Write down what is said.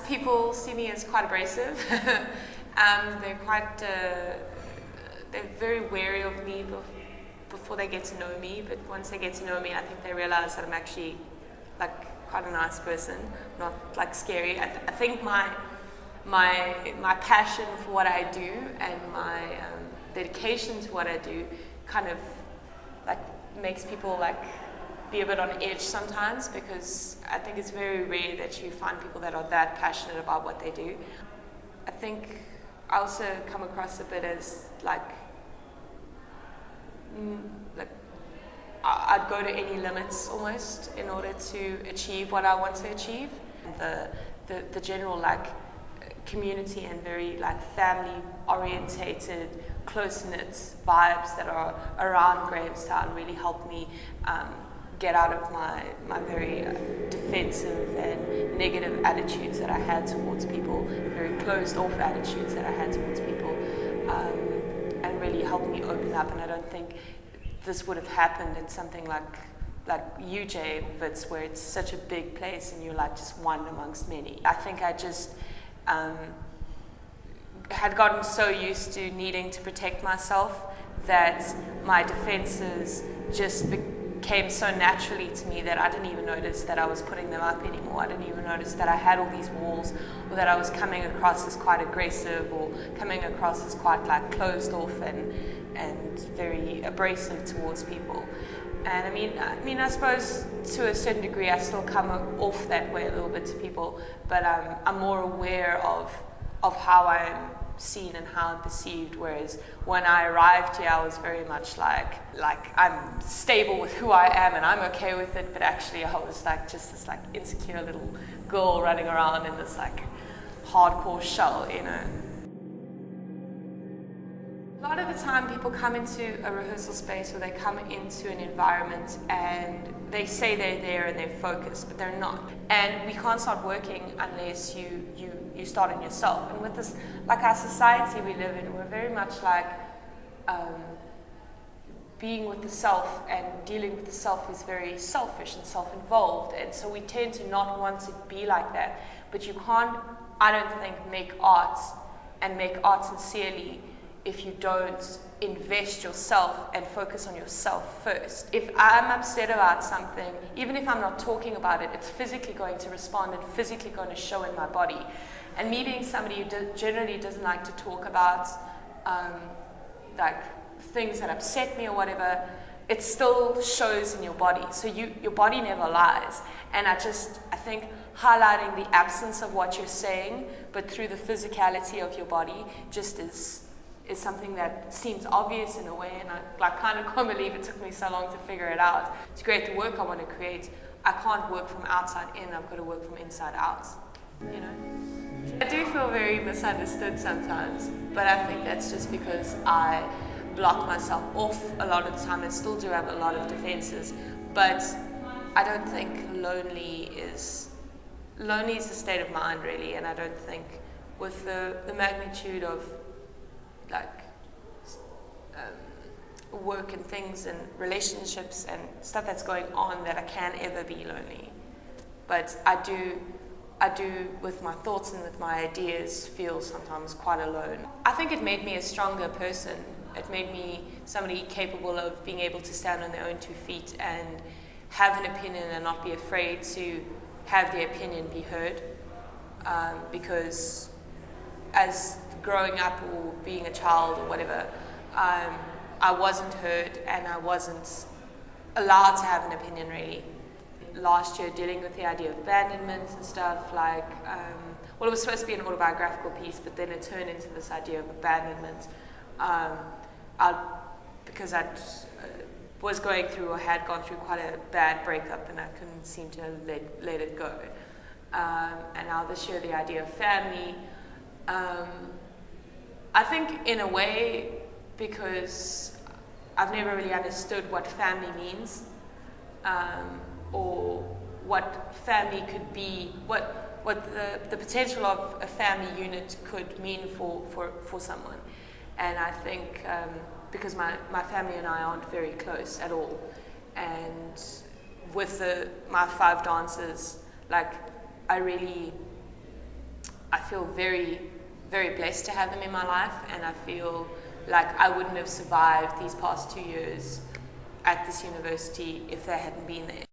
people see me as quite abrasive. They're very wary of me before they get to know me, but once they get to know me, I think they realize that I'm actually like quite a nice person, not like scary. I think my passion for what I do and my dedication to what I do kind of like makes people like be a bit on edge sometimes, because I think it's very rare that you find people that are that passionate about what they do. I think I also come across a bit as like I'd go to any limits almost in order to achieve what I want to achieve. The general like community and very like family orientated, close-knit vibes that are around Grahamstown really helped me get out of my very defensive and negative attitudes that I had towards people, very closed-off attitudes that I had towards people, and really helped me open up. And I don't think this would have happened in something like UJ or Wits, where it's such a big place and you're like just one amongst many. I think I just had gotten so used to needing to protect myself that my defenses just came so naturally to me that I didn't even notice that I was putting them up anymore. I didn't even notice that I had all these walls, or that I was coming across as quite aggressive, or coming across as quite like closed off and very abrasive towards people. And I mean, I suppose to a certain degree I still come off that way a little bit to people, but I'm more aware of how I'm seen and how I'm perceived, whereas when I arrived here I was very much like I'm stable with who I am and I'm okay with it, but actually I was like just this like insecure little girl running around in this like hardcore shell, you know. A lot of the time people come into a rehearsal space, or they come into an environment and they say they're there and they're focused, but they're not. And we can't start working unless you start in yourself. And with this, like our society we live in, we're very much like being with the self and dealing with the self is very selfish and self-involved. And so we tend to not want to be like that. But you can't, I don't think, make art sincerely if you don't invest yourself and focus on yourself first. If I'm upset about something, even if I'm not talking about it, it's physically going to respond and physically going to show in my body. And me being somebody who generally doesn't like to talk about like things that upset me or whatever, it still shows in your body. So your body never lies. And I think highlighting the absence of what you're saying, but through the physicality of your body, just is something that seems obvious in a way, and I kind of can't believe it took me so long to figure it out. To create the work I want to create, I can't work from outside in, I've got to work from inside out, you know? I do feel very misunderstood sometimes, but I think that's just because I block myself off a lot of the time and still do have a lot of defenses, but I don't think lonely is a state of mind really, and I don't think with the magnitude of like work and things and relationships and stuff that's going on that I can ever be lonely. But I do with my thoughts and with my ideas feel sometimes quite alone. I think it made me a stronger person. It made me somebody capable of being able to stand on their own 2 feet and have an opinion and not be afraid to have their opinion be heard, because as growing up or being a child or whatever, I wasn't heard and I wasn't allowed to have an opinion really. Last year, dealing with the idea of abandonment and stuff, like, well, it was supposed to be an autobiographical piece, but then it turned into this idea of abandonment, because I was going through or had gone through quite a bad breakup and I couldn't seem to let it go. And now this year, the idea of family. I think in a way, because I've never really understood what family means, or what family could be, what the potential of a family unit could mean for someone. And I think because my family and I aren't very close at all, and with my 5 dancers, like I really I feel very, very blessed to have them in my life, and I feel like I wouldn't have survived these past 2 years at this university if they hadn't been there.